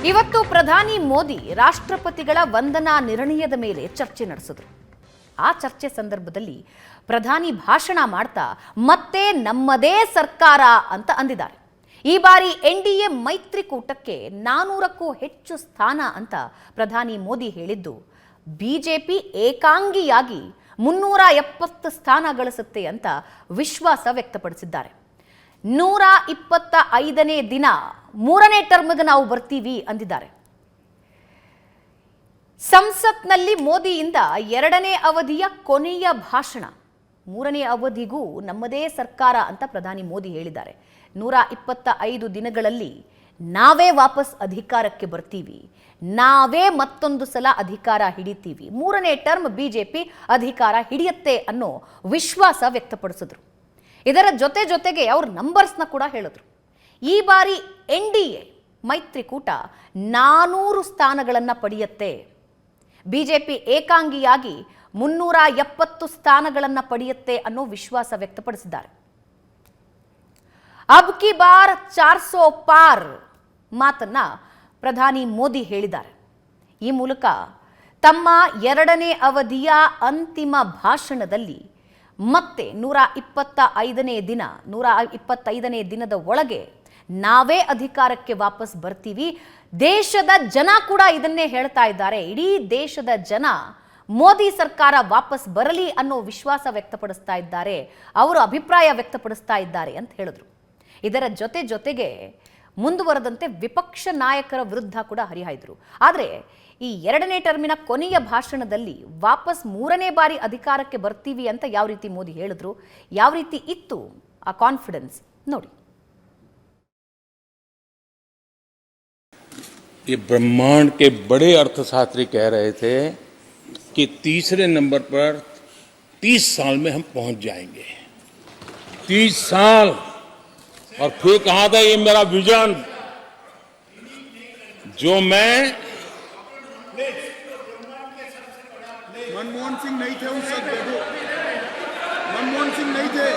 ಇವತ್ತು ಪ್ರಧಾನಿ ಮೋದಿ ರಾಷ್ಟ್ರಪತಿಗಳ ವಂದನಾ ನಿರ್ಣಯದ ಮೇಲೆ ಚರ್ಚೆ ನಡೆಸಿದರು. ಆ ಚರ್ಚೆ ಸಂದರ್ಭದಲ್ಲಿ ಪ್ರಧಾನಿ ಭಾಷಣ ಮಾಡ್ತಾ ಮತ್ತೆ ನಮ್ಮದೇ ಸರ್ಕಾರ ಅಂತ ಅಂದಿದ್ದಾರೆ. ಈ ಬಾರಿ ಎನ್ಡಿಎ ಮೈತ್ರಿಕೂಟಕ್ಕೆ 400ಕ್ಕೂ ಹೆಚ್ಚು ಸ್ಥಾನ ಅಂತ ಪ್ರಧಾನಿ ಮೋದಿ ಹೇಳಿದ್ದು, ಬಿಜೆಪಿ ಏಕಾಂಗಿಯಾಗಿ 370 ಸ್ಥಾನ ಗಳಿಸುತ್ತೆ ಅಂತ ವಿಶ್ವಾಸ ವ್ಯಕ್ತಪಡಿಸಿದ್ದಾರೆ. 125ನೇ ದಿನ 3ನೇ ಟರ್ಮ್ಗೆ ನಾವು ಬರ್ತೀವಿ ಅಂದಿದ್ದಾರೆ. ಸಂಸತ್ನಲ್ಲಿ ಮೋದಿಯಿಂದ 2ನೇ ಅವಧಿಯ ಕೊನೆಯ ಭಾಷಣ. 3ನೇ ಅವಧಿಗೂ ನಮ್ಮದೇ ಸರ್ಕಾರ ಅಂತ ಪ್ರಧಾನಿ ಮೋದಿ ಹೇಳಿದ್ದಾರೆ. 125 ದಿನಗಳಲ್ಲಿ ನಾವೇ ವಾಪಸ್ ಅಧಿಕಾರಕ್ಕೆ ಬರ್ತೀವಿ, ನಾವೇ ಮತ್ತೊಂದು ಸಲ ಅಧಿಕಾರ ಹಿಡಿತೀವಿ, 3ನೇ ಟರ್ಮ್ ಬಿಜೆಪಿ ಅಧಿಕಾರ ಹಿಡಿಯುತ್ತೆ ಅನ್ನೋ ವಿಶ್ವಾಸ ವ್ಯಕ್ತಪಡಿಸಿದ್ರು. ಇದರ ಜೊತೆಗೆ ಅವರು ನಂಬರ್ಸ್ನ ಕೂಡ ಹೇಳಿದ್ರು. ಈ ಬಾರಿ ಎನ್ಡಿಎ ಮೈತ್ರಿಕೂಟ 400 ಸ್ಥಾನಗಳನ್ನು ಪಡೆಯುತ್ತೆ, ಬಿಜೆಪಿ ಏಕಾಂಗಿಯಾಗಿ 370 ಸ್ಥಾನಗಳನ್ನು ಪಡೆಯುತ್ತೆ ಅನ್ನೋ ವಿಶ್ವಾಸ ವ್ಯಕ್ತಪಡಿಸಿದ್ದಾರೆ. ಅಬ್ ಕಿ ಬಾರ್ 400 ಪಾರ್ ಮಾತನ್ನ ಪ್ರಧಾನಿ ಮೋದಿ ಹೇಳಿದ್ದಾರೆ. ಈ ಮೂಲಕ ತಮ್ಮ 2ನೇ ಅವಧಿಯ ಅಂತಿಮ ಭಾಷಣದಲ್ಲಿ ಮತ್ತೆ 125ನೇ ದಿನದ ಒಳಗೆ ನಾವೇ ಅಧಿಕಾರಕ್ಕೆ ವಾಪಸ್ ಬರ್ತೀವಿ. ದೇಶದ ಜನ ಕೂಡ ಇದನ್ನೇ ಹೇಳ್ತಾ ಇದ್ದಾರೆ. ಇಡೀ ದೇಶದ ಜನ ಮೋದಿ ಸರ್ಕಾರ ವಾಪಸ್ ಬರಲಿ ಅನ್ನೋ ವಿಶ್ವಾಸ ವ್ಯಕ್ತಪಡಿಸ್ತಾ ಇದ್ದಾರೆ, ಅವರು ಅಭಿಪ್ರಾಯ ವ್ಯಕ್ತಪಡಿಸ್ತಾ ಇದ್ದಾರೆ ಅಂತ ಹೇಳಿದ್ರು. ಇದರ ಜೊತೆಗೆ ಮುಂದುವರೆದಂತೆ ವಿಪಕ್ಷ ನಾಯಕರ ವಿರುದ್ಧ ಕೂಡ ಹರಿಹಾಯ್ದರು. ಆದರೆ ಈ 2ನೇ ಟರ್ಮಿನ ಕೊನೆಯ ಭಾಷಣದಲ್ಲಿ ವಾಪಸ್ 3ನೇ ಬಾರಿ ಅಧಿಕಾರಕ್ಕೆ ಬರ್ತೀವಿ ಅಂತ ಯಾವ ರೀತಿ ಮೋದಿ ಹೇಳಿದ್ರು, ಯಾವ ರೀತಿ ಇತ್ತು ಆ ಕಾನ್ಫಿಡೆನ್ಸ್ ನೋಡಿ. ये ब्रह्मांड के बड़े अर्थशास्त्री कह रहे थे कि तीसरे नंबर पर 30 साल में हम पहुंच जाएंगे। 30 साल। और फिर कहा था ये मेरा विजन, जो मैं मनमोहन सिंह नहीं थे उस वक्त, देखो मनमोहन सिंह नहीं थे।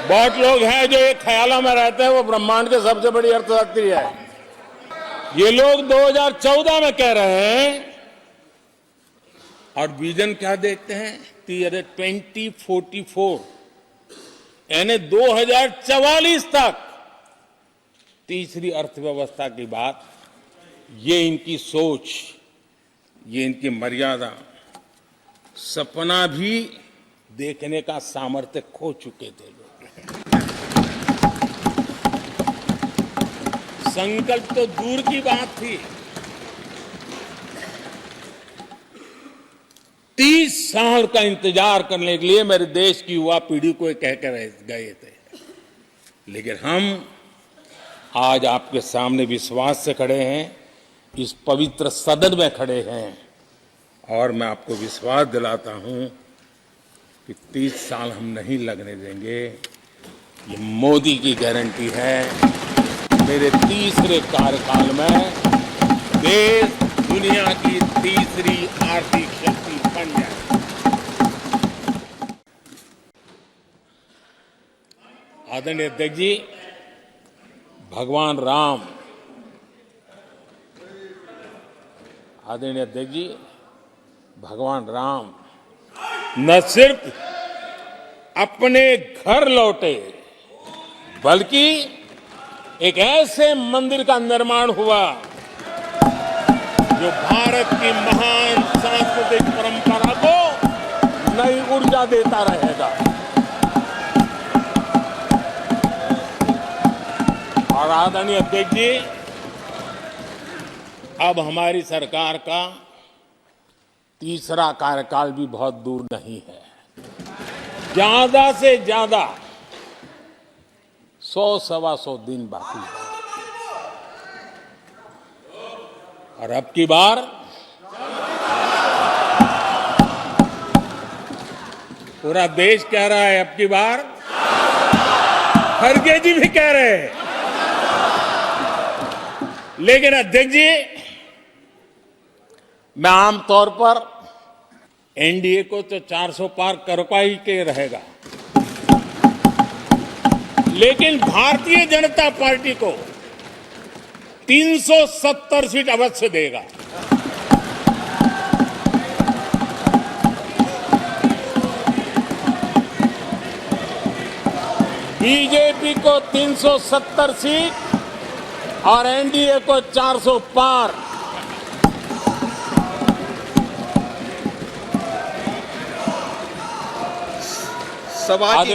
बहुत लोग हैं जो एक ख्यालों में रहते हैं वो ब्रह्मांड के सबसे बड़ी अर्थशास्त्री है। ये लोग 2014 में कह रहे हैं और विजन क्या देखते हैं 2044, यानी 2044 तक तीसरी अर्थव्यवस्था की बात। ये इनकी सोच, ये इनकी मर्यादा, सपना भी देखने का सामर्थ्य खो चुके थे लोग। संकल्प तो दूर की बात थी, 30 साल का इंतजार करने के लिए मेरे देश की युवा पीढ़ी को कह कर गए थे। लेकिन हम आज आपके सामने विश्वास से खड़े हैं, इस पवित्र सदन में खड़े हैं, और मैं आपको विश्वास दिलाता हूं कि 30 साल हम नहीं लगने देंगे। ये मोदी की गारंटी है। मेरे तीसरे कार्यकाल में देश दुनिया की तीसरी आर्थिक शक्ति बन जाए। आदरणीय अध्यक्ष जी, भगवान राम, आदरणीय अध्यक्ष जी, भगवान राम न सिर्फ अपने घर लौटे, बल्कि एक ऐसे मंदिर का निर्माण हुआ जो भारत की महान सांस्कृतिक परंपरा को नई ऊर्जा देता रहेगा। और आदरणीय अध्यक्ष जी, अब हमारी सरकार का तीसरा कार्यकाल भी बहुत दूर नहीं है। ज्यादा से ज्यादा 100-125 दिन बाकी है। और अब की बार पूरा देश कह रहा है, अब की बार खड़गे जी भी कह रहे हैं। लेकिन अध्यक्ष जी, मैं आमतौर पर एनडीए को तो 400 पार करवा ही के रहेगा, लेकिन भारतीय जनता पार्टी को 370 सीट अवश्य देगा। बीजेपी को 370 सीट और एनडीए को 400 पार। सभा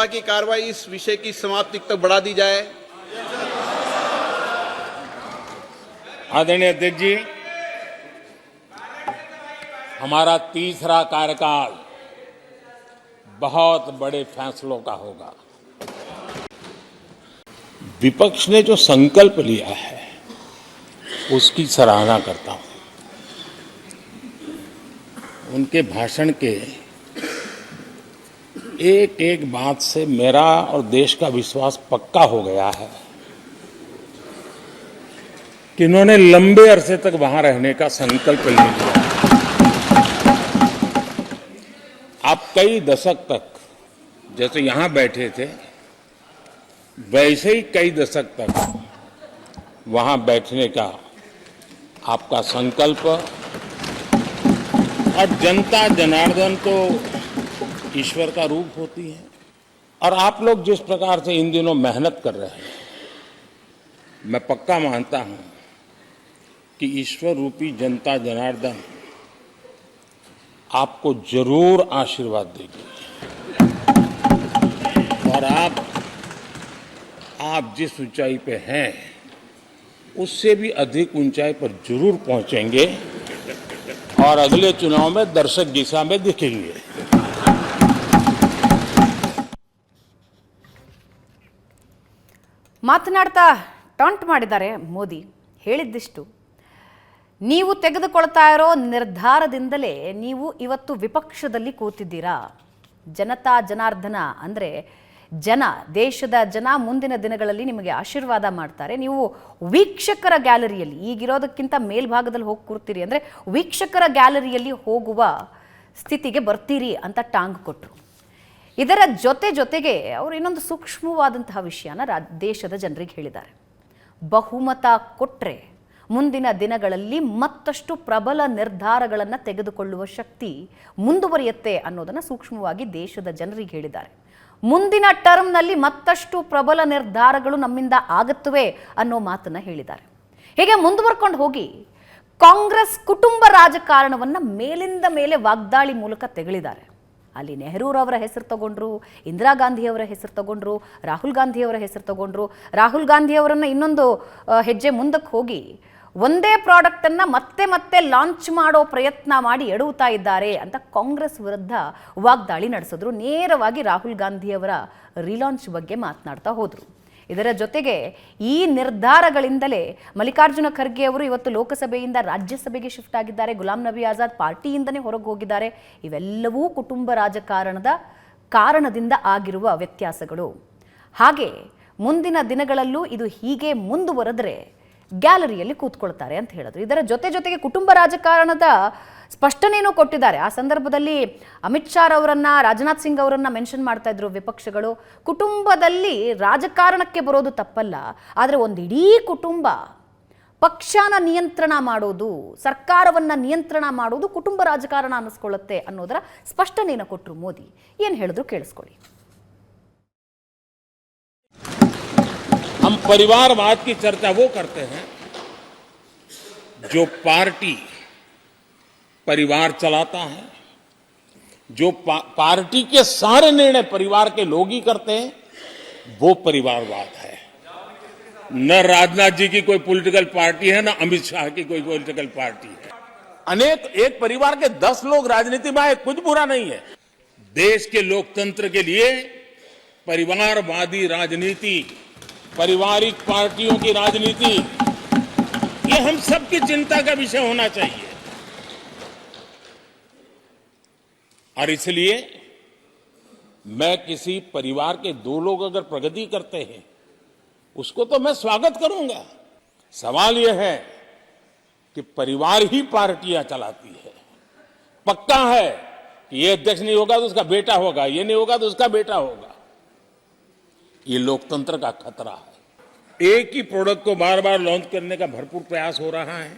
की कार्रवाई इस विषय की समाप्ति तक बढ़ा दी जाए। आदरणीय अध्यक्ष जी, हमारा तीसरा कार्यकाल बहुत बड़े फैसलों का होगा। विपक्ष ने जो संकल्प लिया है उसकी सराहना करता हूं। उनके भाषण के एक एक बात से मेरा और देश का विश्वास पक्का हो गया है कि इन्होंने लंबे अरसे तक वहां रहने का संकल्प ले लिया। आप कई दशक तक जैसे यहां बैठे थे वैसे ही कई दशक तक वहां बैठने का आपका संकल्प, और जनता जनार्दन तो ईश्वर का रूप होती है, और आप लोग जिस प्रकार से इन दिनों मेहनत कर रहे हैं, मैं पक्का मानता हूं कि ईश्वर रूपी जनता जनार्दन आपको जरूर आशीर्वाद देगी और आप जिस ऊंचाई पे हैं उससे भी अधिक ऊंचाई पर जरूर पहुंचेंगे और अगले चुनाव में दर्शक दिशा में दिखेंगे। ಮಾತನಾಡ್ತಾ ಟಾಂಟ್ ಮಾಡಿದ್ದಾರೆ ಮೋದಿ. ಹೇಳಿದ್ದಿಷ್ಟು, ನೀವು ತೆಗೆದುಕೊಳ್ತಾ ಇರೋ ನಿರ್ಧಾರದಿಂದಲೇ ನೀವು ಇವತ್ತು ವಿಪಕ್ಷದಲ್ಲಿ ಕೂತಿದ್ದೀರಾ. ಜನತಾ ಜನಾರ್ದನ ಅಂದರೆ ಜನ, ದೇಶದ ಜನ ಮುಂದಿನ ದಿನಗಳಲ್ಲಿ ನಿಮಗೆ ಆಶೀರ್ವಾದ ಮಾಡ್ತಾರೆ. ನೀವು ವೀಕ್ಷಕರ ಗ್ಯಾಲರಿಯಲ್ಲಿ, ಈಗಿರೋದಕ್ಕಿಂತ ಮೇಲ್ಭಾಗದಲ್ಲಿ ಹೋಗಿ ಕೂರ್ತೀರಿ ಅಂದರೆ ವೀಕ್ಷಕರ ಗ್ಯಾಲರಿಯಲ್ಲಿ ಹೋಗುವ ಸ್ಥಿತಿಗೆ ಬರ್ತೀರಿ ಅಂತ ಟಾಂಗ್ ಕೊಟ್ಟರು. ಇದರ ಜೊತೆಗೆ ಅವರು ಇನ್ನೊಂದು ಸೂಕ್ಷ್ಮವಾದಂತಹ ವಿಷಯನ ದೇಶದ ಜನರಿಗೆ ಹೇಳಿದ್ದಾರೆ. ಬಹುಮತ ಕೊಟ್ಟರೆ ಮುಂದಿನ ದಿನಗಳಲ್ಲಿ ಮತ್ತಷ್ಟು ಪ್ರಬಲ ನಿರ್ಧಾರಗಳನ್ನು ತೆಗೆದುಕೊಳ್ಳುವ ಶಕ್ತಿ ಮುಂದುವರಿಯುತ್ತೆ ಅನ್ನೋದನ್ನು ಸೂಕ್ಷ್ಮವಾಗಿ ದೇಶದ ಜನರಿಗೆ ಹೇಳಿದ್ದಾರೆ. ಮುಂದಿನ ಟರ್ಮ್ನಲ್ಲಿ ಮತ್ತಷ್ಟು ಪ್ರಬಲ ನಿರ್ಧಾರಗಳು ನಮ್ಮಿಂದ ಆಗುತ್ತವೆ ಅನ್ನೋ ಮಾತನ್ನು ಹೇಳಿದ್ದಾರೆ. ಹೀಗೆ ಮುಂದುವರ್ಕೊಂಡು ಹೋಗಿ ಕಾಂಗ್ರೆಸ್ ಕುಟುಂಬ ರಾಜಕಾರಣವನ್ನು ಮೇಲಿಂದ ಮೇಲೆ ವಾಗ್ದಾಳಿ ಮೂಲಕ ತೆಗಳಿದ್ದಾರೆ. ಅಲ್ಲಿ ನೆಹರೂರವರ ಹೆಸರು ತಗೊಂಡ್ರು, ಇಂದಿರಾ ಗಾಂಧಿಯವರ ಹೆಸರು ತಗೊಂಡ್ರು, ರಾಹುಲ್ ಗಾಂಧಿಯವರ ಹೆಸರು ತಗೊಂಡ್ರು. ರಾಹುಲ್ ಗಾಂಧಿಯವರನ್ನು ಇನ್ನೊಂದು ಹೆಜ್ಜೆ ಮುಂದಕ್ಕೆ ಹೋಗಿ ಒಂದೇ ಪ್ರಾಡಕ್ಟನ್ನು ಮತ್ತೆ ಲಾಂಚ್ ಮಾಡೋ ಪ್ರಯತ್ನ ಮಾಡಿ ಎಡುತ್ತಾ ಇದ್ದಾರೆ ಅಂತ ಕಾಂಗ್ರೆಸ್ ವಿರುದ್ಧ ವಾಗ್ದಾಳಿ ನಡೆಸಿದ್ರು. ನೇರವಾಗಿ ರಾಹುಲ್ ಗಾಂಧಿಯವರ ರಿಲಾಂಚ್ ಬಗ್ಗೆ ಮಾತನಾಡ್ತಾ ಹೋದರು. ಇದರ ಜೊತೆಗೆ ಈ ನಿರ್ಧಾರಗಳಿಂದಲೇ ಮಲ್ಲಿಕಾರ್ಜುನ ಖರ್ಗೆ ಅವರು ಇವತ್ತು ಲೋಕಸಭೆಯಿಂದ ರಾಜ್ಯಸಭೆಗೆ ಶಿಫ್ಟ್ ಆಗಿದ್ದಾರೆ. ಗುಲಾಂ ನಬಿ ಆಜಾದ್ ಪಾರ್ಟಿಯಿಂದನೇ ಹೊರಗೆ ಹೋಗಿದ್ದಾರೆ. ಇವೆಲ್ಲವೂ ಕುಟುಂಬ ರಾಜಕಾರಣದ ಕಾರಣದಿಂದ ಆಗಿರುವ ವ್ಯತ್ಯಾಸಗಳು. ಹಾಗೆ ಮುಂದಿನ ದಿನಗಳಲ್ಲೂ ಇದು ಹೀಗೆ ಮುಂದುವರೆದರೆ ಗ್ಯಾಲರಿಯಲ್ಲಿ ಕೂತ್ಕೊಳ್ತಾರೆ ಅಂತ ಹೇಳಿದ್ರು. ಇದರ ಜೊತೆಗೆ ಕುಟುಂಬ ರಾಜಕಾರಣದ ಸ್ಪಷ್ಟನೆಯನ್ನು ಕೊಟ್ಟಿದ್ದಾರೆ. ಆ ಸಂದರ್ಭದಲ್ಲಿ ಅಮಿತ್ ಶಾ ಅವರನ್ನ, ರಾಜನಾಥ್ ಸಿಂಗ್ ಅವರನ್ನ ಮೆನ್ಷನ್ ಮಾಡ್ತಾ ಇದ್ರು ವಿಪಕ್ಷಗಳು. ಕುಟುಂಬದಲ್ಲಿ ರಾಜಕಾರಣಕ್ಕೆ ಬರೋದು ತಪ್ಪಲ್ಲ, ಆದರೆ ಒಂದು ಇಡೀ ಕುಟುಂಬ ಪಕ್ಷನ ನಿಯಂತ್ರಣ ಮಾಡೋದು, ಸರ್ಕಾರವನ್ನ ನಿಯಂತ್ರಣ ಮಾಡೋದು ಕುಟುಂಬ ರಾಜಕಾರಣ ಅನ್ನಿಸ್ಕೊಳ್ಳುತ್ತೆ ಅನ್ನೋದರ ಸ್ಪಷ್ಟನೆಯನ್ನು ಕೊಟ್ಟರು ಮೋದಿ. ಏನು ಹೇಳಿದ್ರು ಕೇಳಿಸ್ಕೊಳ್ಳಿ. हम परिवारवाद की चर्चा वो करते हैं जो पार्टी परिवार चलाता है, जो पार्टी के सारे निर्णय परिवार के लोग ही करते हैं, वो परिवारवाद है। न राजनाथ जी की कोई पॉलिटिकल पार्टी है, न अमित शाह की कोई पॉलिटिकल पार्टी है। एक परिवार के 10 लोग राजनीति में आए, कुछ बुरा नहीं है। देश के लोकतंत्र के लिए परिवारवादी राजनीति, पारिवारिक पार्टियों की राजनीति, ये हम सबकी चिंता का विषय होना चाहिए। और इसलिए मैं किसी परिवार के 2 लोग अगर प्रगति करते हैं उसको तो मैं स्वागत करूंगा। सवाल यह है कि परिवार ही पार्टियां चलाती है। पक्का है कि ये अध्यक्ष नहीं होगा तो उसका बेटा होगा, ये नहीं होगा तो उसका बेटा होगा। ये लोकतंत्र का खतरा है। एक ही प्रोडक्ट को बार बार लॉन्च करने का भरपूर प्रयास हो रहा है।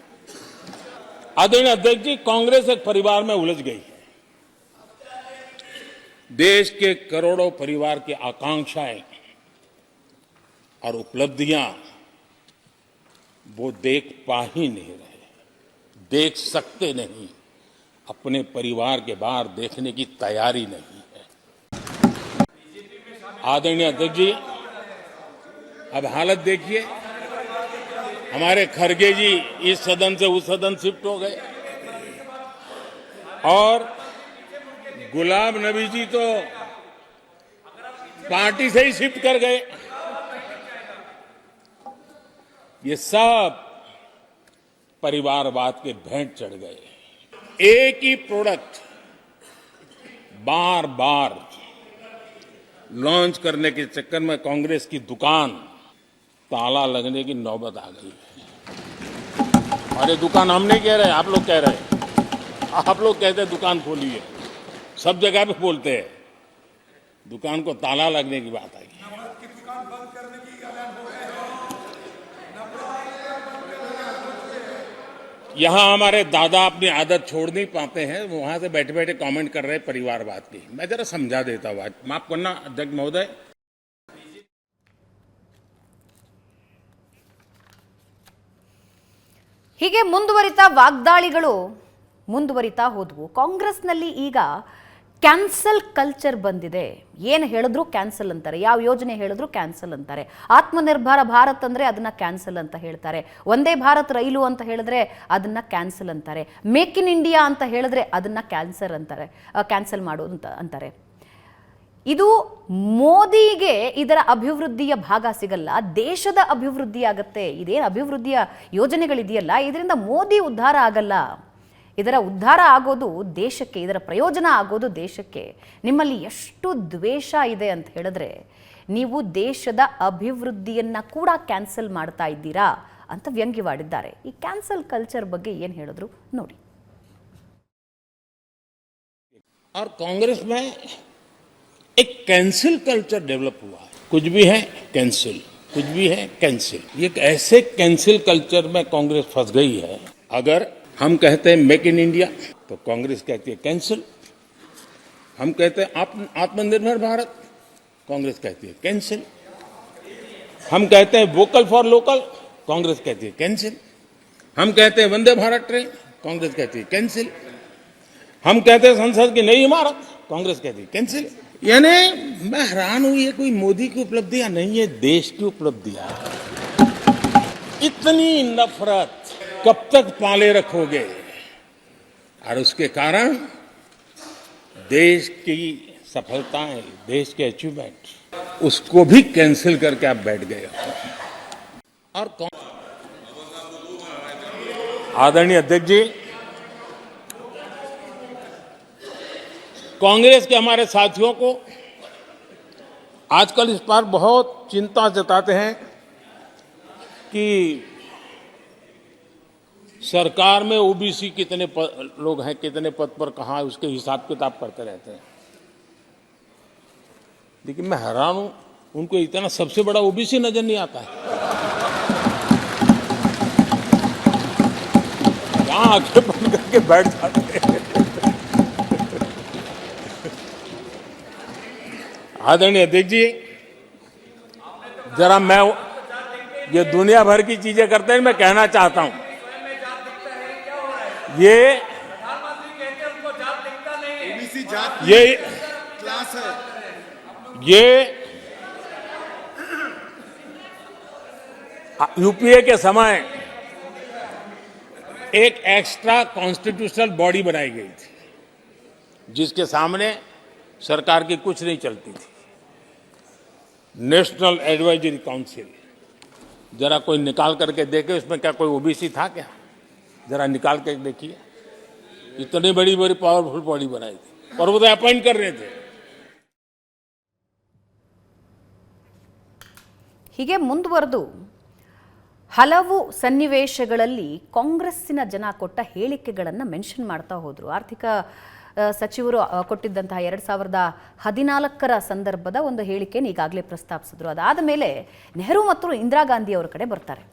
आदरणीय अध्यक्ष जी, कांग्रेस एक परिवार में उलझ गई है। देश के करोड़ों परिवार की आकांक्षाएं और उपलब्धियां वो देख पा ही नहीं रहे, देख सकते नहीं, अपने परिवार के बाहर देखने की तैयारी नहीं है। आदरणीय अध्यक्ष जी, अब हालत देखिए, हमारे खड़गे जी इस सदन से उस सदन शिफ्ट हो गए और गुलाम नबी जी तो पार्टी से ही शिफ्ट कर गए। ये सब परिवारवाद के भेंट चढ़ गए। एक ही प्रोडक्ट बार बार लॉन्च करने के चक्कर में कांग्रेस की दुकान ताला लगने की नौबत आ गई है। और ये दुकान हम नहीं कह रहे, आप लोग कह रहे हैं। आप लोग कहते हैं दुकान खोलिए, सब जगह पे बोलते हैं, दुकान को ताला लगने की बात आई। यहां हमारे दादा अपनी आदत छोड़ नहीं पाते हैं, वहां से बैठे बैठे कमेंट कर रहे हैं परिवारवाद की। मैं जरा समझा देता हूं, माफ करना अध्यक्ष महोदय। ಹೀಗೆ ಮುಂದುವರಿತಾ ವಾಗ್ದಾಳಿಗಳು ಮುಂದುವರಿತಾ ಹೋದವು. ಕಾಂಗ್ರೆಸ್ನಲ್ಲಿ ಈಗ ಕ್ಯಾನ್ಸಲ್ ಕಲ್ಚರ್ ಬಂದಿದೆ. ಏನು ಹೇಳಿದ್ರು ಕ್ಯಾನ್ಸಲ್ ಅಂತಾರೆ, ಯಾವ ಯೋಜನೆ ಹೇಳಿದ್ರು ಕ್ಯಾನ್ಸಲ್ ಅಂತಾರೆ. ಆತ್ಮನಿರ್ಭರ ಭಾರತ್ ಅಂದರೆ ಅದನ್ನ ಕ್ಯಾನ್ಸಲ್ ಅಂತ ಹೇಳ್ತಾರೆ. ವಂದೇ ಭಾರತ್ ರೈಲು ಅಂತ ಹೇಳಿದ್ರೆ ಅದನ್ನ ಕ್ಯಾನ್ಸಲ್ ಅಂತಾರೆ. ಮೇಕ್ ಇನ್ ಇಂಡಿಯಾ ಅಂತ ಹೇಳಿದ್ರೆ ಅದನ್ನ ಕ್ಯಾನ್ಸಲ್ ಮಾಡೋದು ಅಂತಾರೆ. ಇದು ಮೋದಿಗೆ ಇದರ ಅಭಿವೃದ್ಧಿಯ ಭಾಗ ಸಿಗಲ್ಲ, ದೇಶದ ಅಭಿವೃದ್ಧಿ ಆಗತ್ತೆ. ಇದೇನು ಅಭಿವೃದ್ಧಿಯ ಯೋಜನೆಗಳಿದೆಯಲ್ಲ, ಇದರಿಂದ ಮೋದಿ ಉದ್ಧಾರ ಆಗಲ್ಲ. ಇದರ ಉದ್ಧಾರ ಆಗೋದು ದೇಶಕ್ಕೆ, ಇದರ ಪ್ರಯೋಜನ ಆಗೋದು ದೇಶಕ್ಕೆ. ನಿಮ್ಮಲ್ಲಿ ಎಷ್ಟು ದ್ವೇಷ ಇದೆ ಅಂತ ಹೇಳಿದ್ರೆ ನೀವು ದೇಶದ ಅಭಿವೃದ್ಧಿಯನ್ನ ಕೂಡ ಕ್ಯಾನ್ಸಲ್ ಮಾಡ್ತಾ ಇದ್ದೀರಾ ಅಂತ ವ್ಯಂಗ್ಯವಾಡಿದ್ದಾರೆ. ಈ ಕ್ಯಾನ್ಸಲ್ ಕಲ್ಚರ್ ಬಗ್ಗೆ ಏನು ಹೇಳಿದ್ರು ನೋಡಿ. और कांग्रेस में एक कैंसिल कल्चर डेवलप हुआ है। कुछ भी है कैंसिल, कुछ भी है कैंसिल। ये एक ऐसे कैंसिल कल्चर में कांग्रेस फंस गई है। अगर हम कहते हैं मेक इन इंडिया तो कांग्रेस कहती है कैंसिल। हम कहते हैं आत्मनिर्भर भारत, कांग्रेस कहती है कैंसिल। हम कहते हैं वोकल फॉर लोकल, कांग्रेस कहती है कैंसिल। हम कहते हैं वंदे भारत ट्रेन, कांग्रेस कहती है कैंसिल। हम कहते हैं संसद की नई इमारत, कांग्रेस कहती है कैंसिल। यानी मैं हैरान हूं, ये कोई मोदी की उपलब्धियां नहीं है, देश की उपलब्धियां। इतनी नफरत कब तक पाले रखोगे? और उसके कारण देश की सफलताएं, देश के अचीवमेंट, उसको भी कैंसिल करके आप बैठ गए हो। और आदरणीय अध्यक्ष जी, कांग्रेस के हमारे साथियों को आजकल इस पर बहुत चिंता जताते हैं कि सरकार में ओबीसी कितने लोग हैं, कितने पद पर कहां, उसके हिसाब किताब करते रहते हैं। लेकिन मैं हैरान हूं, उनको इतना सबसे बड़ा ओबीसी नजर नहीं आता है। यहां आंखें बंद करके बैठ जाते हैं। आदरणीय अध्यक्ष जी, जरा मैं ये दुनिया भर की चीजें करते हैं, मैं कहना चाहता हूं, ये क्लास है, ये यूपीए के समय एक एक्स्ट्रा कॉन्स्टिट्यूशनल बॉडी बनाई गई थी, जिसके सामने सरकार की कुछ नहीं चलती थी। नेशनल एडवाइजरी काउंसिल, जरा कोई निकाल करके देखे उसमें क्या कोई ओबीसी था क्या? जरा निकाल के देखिए। इतनी बड़ी बड़ी पावरफुल बॉडी बनाई थी और वो तो अपॉइंट कर रहे थे। ಹೀಗೆ ಮುಂದುವರೆದು ಹಲವು ಸನ್ನಿವೇಶಗಳಲ್ಲಿ ಕಾಂಗ್ರೆಸ್ಸಿನ ಜನ ಕೊಟ್ಟ ಹೇಳಿಕೆಗಳನ್ನು ಮೆನ್ಷನ್ ಮಾಡ್ತಾ ಹೋದರು. ಆರ್ಥಿಕ ಸಚಿವರು ಕೊಟ್ಟಿದ್ದಂತಹ 2014 ಸಂದರ್ಭದ ಒಂದು ಹೇಳಿಕೆಯನ್ನು ಈಗಾಗಲೇ ಪ್ರಸ್ತಾಪಿಸಿದ್ರು. ಅದಾದ ಮೇಲೆ ನೆಹರು ಮತ್ತು ಇಂದಿರಾ ಗಾಂಧಿ ಅವರ ಕಡೆ ಬರ್ತಾರೆ.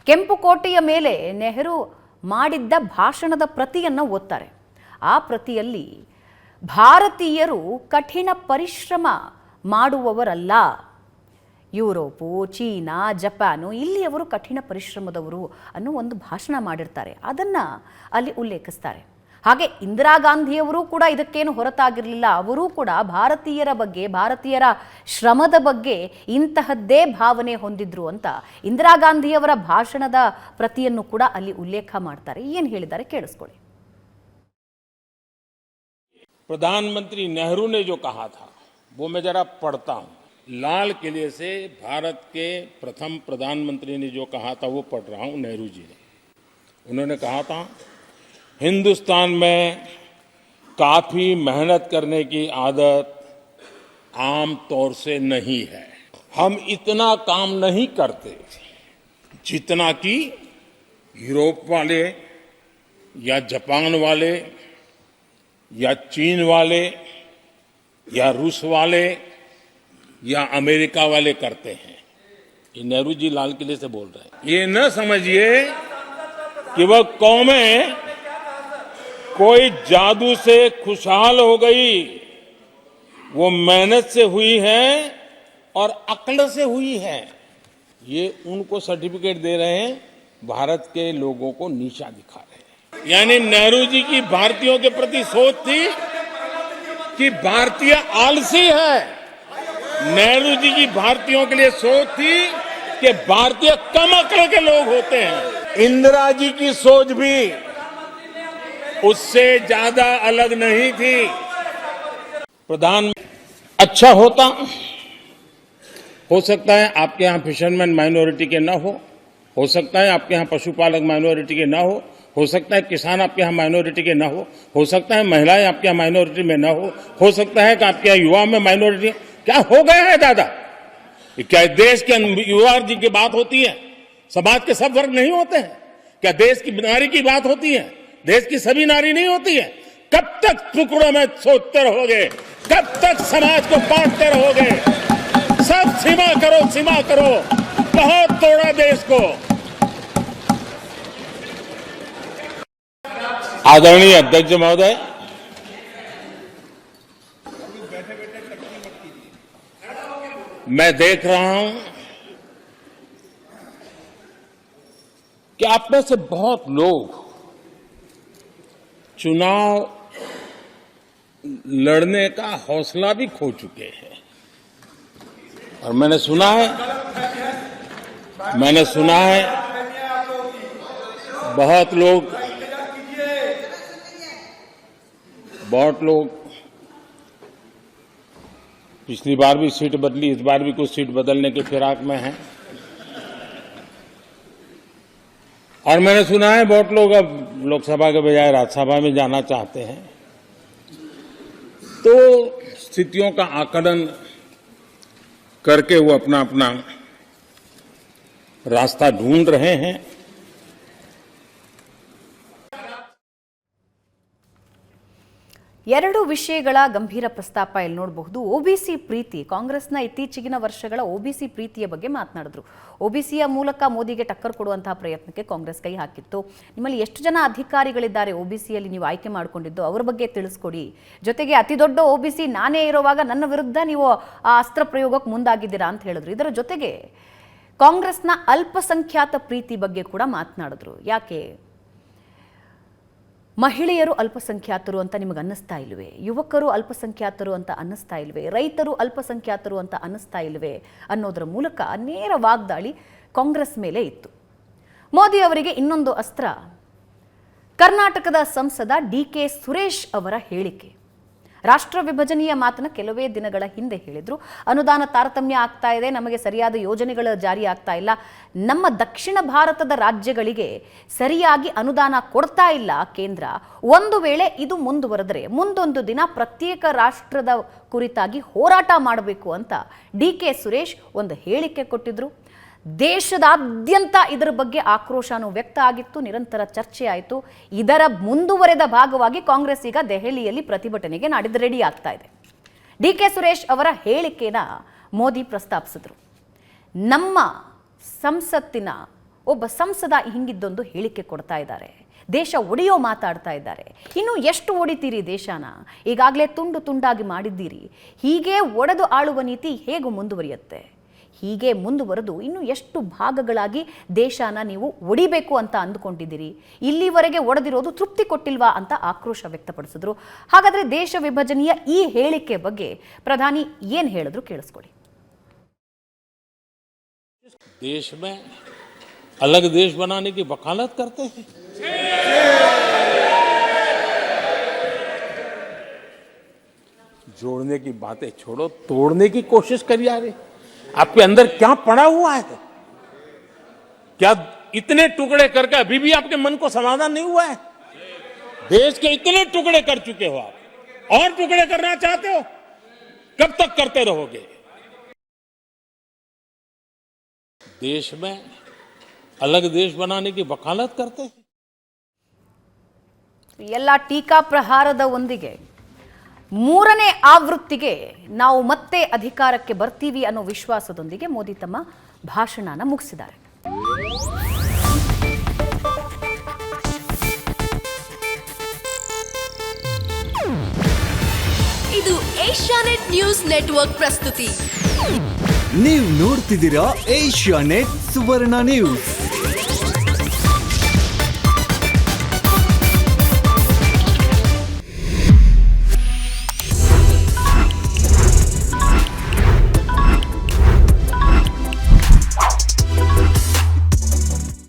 ಕೆಂಪು ಕೋಟೆಯ ಮೇಲೆ ನೆಹರು ಮಾಡಿದ್ದ ಭಾಷಣದ ಪ್ರತಿಯನ್ನು ಓದ್ತಾರೆ. ಆ ಪ್ರತಿಯಲ್ಲಿ ಭಾರತೀಯರು ಕಠಿಣ ಪರಿಶ್ರಮ ಮಾಡುವವರಲ್ಲ, ಯುರೋಪು, ಚೀನಾ, ಜಪಾನು ಇಲ್ಲಿಯವರು ಕಠಿಣ ಪರಿಶ್ರಮದವರು ಅನ್ನೋ ಒಂದು ಭಾಷಣ ಮಾಡಿರ್ತಾರೆ. ಅದನ್ನು ಅಲ್ಲಿ ಉಲ್ಲೇಖಿಸ್ತಾರೆ. ಹಾಗೆ ಇಂದಿರಾ ಗಾಂಧಿಯವರು ಕೂಡ ಇದಕ್ಕೇನು ಹೊರತಾಗಿರಲಿಲ್ಲ. ಅವರೂ ಕೂಡ ಭಾರತೀಯರ ಬಗ್ಗೆ, ಭಾರತೀಯರ ಶ್ರಮದ ಬಗ್ಗೆ ಇಂತಹದ್ದೇ ಭಾವನೆ ಹೊಂದಿದ್ರು ಅಂತ ಇಂದಿರಾ ಗಾಂಧಿಯವರ ಭಾಷಣದ ಪ್ರತಿಯನ್ನು ಕೂಡ ಅಲ್ಲಿ ಉಲ್ಲೇಖ ಮಾಡ್ತಾರೆ. ಏನು ಹೇಳಿದ್ದಾರೆ ಕೇಳಿಸ್ಕೊಳ್ಳಿ. प्रधानमंत्री नेहरू ने जो कहा था वो मैं जरा पढ़ता हूं. लाल किले से भारत के प्रथम प्रधानमंत्री ने जो कहा था वो पढ़ रहा हूं. नेहरू जी ने, उन्होंने कहा था, हिंदुस्तान में काफी मेहनत करने की आदत आम तौर से नहीं है. हम इतना काम नहीं करते जितना कि यूरोप वाले या जापान वाले या चीन वाले या रूस वाले या अमेरिका वाले करते हैं. ये नेहरू जी लाल किले से बोल रहे हैं. ये न समझिए कि वह कौमें कोई जादू से खुशहाल हो गई. वो मेहनत से हुई है और अक्ल से हुई है. ये उनको सर्टिफिकेट दे रहे हैं, भारत के लोगों को नीचा दिखा रहे हैं. यानी नेहरू जी की भारतीयों के प्रति सोच थी कि भारतीय आलसी है. नेहरू जी की भारतीयों के लिए सोच थी कि भारतीय कम अक्ल के लोग होते हैं. इंदिरा जी की सोच भी उससे ज्यादा अलग नहीं थी. प्रधान अच्छा हो सकता है आपके यहाँ फिशरमैन माइनॉरिटी के ना हो सकता है आपके यहाँ पशुपालक माइनॉरिटी के ना हो सकता है किसान आपके यहाँ माइनॉरिटी के ना हो सकता है महिलाएं आपके यहाँ माइनॉरिटी में ना हो सकता है कि आपके यहाँ युवा में माइनॉरिटी. क्या हो गया है दादा? क्या देश के युवा जी की बात होती है? समाज के सब वर्ग नहीं होते हैं? क्या देश की नारी की बात होती है? देश की सभी नारी नहीं होती है? कब तक टुकड़ों में सोचते रहोगे? कब तक समाज को बांटते रहोगे? सब सीमा करो. बहुत तोड़ा देश को. आदरणीय अध्यक्ष महोदय, मैं देख रहा हूं कि आप में से बहुत लोग चुनाव लड़ने का हौसला भी खो चुके हैं. और मैंने सुना है बहुत लोग पिछली बार भी सीट बदली, इस बार भी कुछ सीट बदलने के फिराक में हैं. और मैंने सुना है बहुत लोग अब लोकसभा के बजाय राज्यसभा में जाना चाहते हैं. तो स्थितियों का आकलन करके वो अपना अपना रास्ता ढूंढ रहे हैं. ಎರಡು ವಿಷಯಗಳ ಗಂಭೀರ ಪ್ರಸ್ತಾಪ ಇಲ್ಲಿ ನೋಡಬಹುದು. ಒಬಿಸಿ ಪ್ರೀತಿ, ಕಾಂಗ್ರೆಸ್ನ ಇತ್ತೀಚೆಗಿನ ವರ್ಷಗಳ ಒಬಿಸಿ ಪ್ರೀತಿಯ ಬಗ್ಗೆ ಮಾತನಾಡಿದ್ರು. ಒಬಿಸಿಯ ಮೂಲಕ ಮೋದಿಗೆ ಟಕ್ಕರ್ ಕೊಡುವಂತಹ ಪ್ರಯತ್ನಕ್ಕೆ ಕಾಂಗ್ರೆಸ್ ಕೈ ಹಾಕಿತ್ತು. ನಿಮ್ಮಲ್ಲಿ ಎಷ್ಟು ಜನ ಅಧಿಕಾರಿಗಳಿದ್ದಾರೆ ಒಬಿಸಿಯಲ್ಲಿ ನೀವು ಆಯ್ಕೆ ಮಾಡಿಕೊಂಡಿದ್ದು, ಅವರ ಬಗ್ಗೆ ತಿಳಿಸ್ಕೊಡಿ. ಜೊತೆಗೆ ಅತಿ ದೊಡ್ಡ ಒಬಿಸಿ ನಾನೇ ಇರುವಾಗ ನನ್ನ ವಿರುದ್ಧ ನೀವು ಆ ಅಸ್ತ್ರ ಪ್ರಯೋಗಕ್ಕೆ ಮುಂದಾಗಿದ್ದೀರಾ ಅಂತ ಹೇಳಿದ್ರು. ಇದರ ಜೊತೆಗೆ ಕಾಂಗ್ರೆಸ್ನ ಅಲ್ಪಸಂಖ್ಯಾತ ಪ್ರೀತಿ ಬಗ್ಗೆ ಕೂಡ ಮಾತನಾಡಿದ್ರು. ಯಾಕೆ ಮಹಿಳೆಯರು ಅಲ್ಪಸಂಖ್ಯಾತರು ಅಂತ ನಿಮಗೆ ಅನ್ನಿಸ್ತಾ ಇಲ್ವೇ? ಯುವಕರು ಅಲ್ಪಸಂಖ್ಯಾತರು ಅಂತ ಅನ್ನಿಸ್ತಾ ಇಲ್ವೇ? ರೈತರು ಅಲ್ಪಸಂಖ್ಯಾತರು ಅಂತ ಅನ್ನಿಸ್ತಾ ಇಲ್ವೇ ಅನ್ನೋದರ ಮೂಲಕ ನೇರ ವಾಗ್ದಾಳಿ ಕಾಂಗ್ರೆಸ್ ಮೇಲೆ ಇತ್ತು. ಮೋದಿ ಅವರಿಗೆ ಇನ್ನೊಂದು ಅಸ್ತ್ರ ಕರ್ನಾಟಕದ ಸಂಸದ ಡಿ.ಕೆ. ಸುರೇಶ್ ಅವರ ಹೇಳಿಕೆ. ರಾಷ್ಟ್ರ ವಿಭಜನೆಯ ಮಾತನ್ನ ಕೆಲವೇ ದಿನಗಳ ಹಿಂದೆ ಹೇಳಿದ್ರು. ಅನುದಾನ ತಾರತಮ್ಯ ಆಗ್ತಾ ಇದೆ, ನಮಗೆ ಸರಿಯಾದ ಯೋಜನೆಗಳು ಜಾರಿ ಆಗ್ತಾ ಇಲ್ಲ, ನಮ್ಮ ದಕ್ಷಿಣ ಭಾರತದ ರಾಜ್ಯಗಳಿಗೆ ಸರಿಯಾಗಿ ಅನುದಾನ ಕೊಡ್ತಾ ಇಲ್ಲ ಕೇಂದ್ರ. ಒಂದು ವೇಳೆ ಇದು ಮುಂದುವರೆದರೆ ಮುಂದೊಂದು ದಿನ ಪ್ರತ್ಯೇಕ ರಾಷ್ಟ್ರದ ಕುರಿತಾಗಿ ಹೋರಾಟ ಮಾಡಬೇಕು ಅಂತ ಡಿ.ಕೆ. ಸುರೇಶ್ ಒಂದು ಹೇಳಿಕೆ ಕೊಟ್ಟಿದ್ರು. ದೇಶದಾದ್ಯಂತ ಇದರ ಬಗ್ಗೆ ಆಕ್ರೋಶನೂ ವ್ಯಕ್ತ ಆಗಿತ್ತು, ನಿರಂತರ ಚರ್ಚೆ ಆಯಿತು. ಇದರ ಮುಂದುವರೆದ ಭಾಗವಾಗಿ ಕಾಂಗ್ರೆಸ್ ಈಗ ದೆಹಲಿಯಲ್ಲಿ ಪ್ರತಿಭಟನೆಗೆ ನಾಡಿದ್ದು ರೆಡಿ ಆಗ್ತಾ ಇದೆ. DK ಸುರೇಶ್ ಅವರ ಹೇಳಿಕೆನ ಮೋದಿ ಪ್ರಸ್ತಾಪಿಸಿದ್ರು. ನಮ್ಮ ಸಂಸತ್ತಿನ ಒಬ್ಬ ಸಂಸದ ಹಿಂಗಿದ್ದೊಂದು ಹೇಳಿಕೆ ಕೊಡ್ತಾ ಇದ್ದಾರೆ, ದೇಶ ಒಡೆಯೋ ಮಾತಾಡ್ತಾ ಇದ್ದಾರೆ. ಇನ್ನು ಎಷ್ಟು ಒಡಿತೀರಿ ದೇಶನ? ಈಗಾಗಲೇ ತುಂಡು ತುಂಡಾಗಿ ಮಾಡಿದ್ದೀರಿ. ಹೀಗೆ ಒಡೆದು ಆಳುವ ನೀತಿ ಹೇಗೆ ಮುಂದುವರಿಯುತ್ತೆ? ಹೀಗೆ ಮುಂದುವರೆದು ಇನ್ನು ಎಷ್ಟು ಭಾಗಗಳಾಗಿ ದೇಶನ ನೀವು ಒಡಿಬೇಕು ಅಂತ ಅಂದುಕೊಂಡಿದ್ದೀರಿ? ಇಲ್ಲಿವರೆಗೆ ಒಡೆದಿರೋದು ತೃಪ್ತಿ ಕೊಟ್ಟಿಲ್ವಾ ಅಂತ ಆಕ್ರೋಶ ವ್ಯಕ್ತಪಡಿಸಿದ್ರು. ಹಾಗಾದ್ರೆ ದೇಶ ವಿಭಜನೆಯ ಈ ಹೇಳಿಕೆ ಬಗ್ಗೆ ಪ್ರಧಾನಿ ಏನು ಹೇಳಿದ್ರು ಕೇಳಿಸ್ಕೊಳ್ಳಿ. देश में अलग देश बनाने की वकालत करते हैं। जोड़ने की बातें छोड़ो, तोड़ने की कोशिश करिए। आ रही आपके अंदर क्या पड़ा हुआ है? क्या इतने टुकड़े करके अभी भी आपके मन को समाधान नहीं हुआ है? देश के इतने टुकड़े कर चुके हो आप, और टुकड़े करना चाहते हो? कब तक करते रहोगे? देश में अलग देश बनाने की वकालत करते हैं। ಎಲ್ಲ ಟೀಕಾ ಪ್ರಹಾರದ ಒಂದಿಗೆ ಮೂರನೇ ಆವೃತ್ತಿಗೆ ನಾವು ಮತ್ತೆ ಅಧಿಕಾರಕ್ಕೆ ಬರ್ತೀವಿ ಅನ್ನೋ ವಿಶ್ವಾಸದೊಂದಿಗೆ ಮೋದಿ ತಮ್ಮ ಭಾಷಣನ ಮುಗಿಸಿದ್ದಾರೆ. ಇದು ಏಷ್ಯಾನೆಟ್ ನ್ಯೂಸ್ ನೆಟ್ವರ್ಕ್ ಪ್ರಸ್ತುತಿ. ನೀವು ನೋಡ್ತಿದ್ದೀರಾ ಏಷ್ಯಾನೆಟ್ ಸುವರ್ಣ ನ್ಯೂಸ್.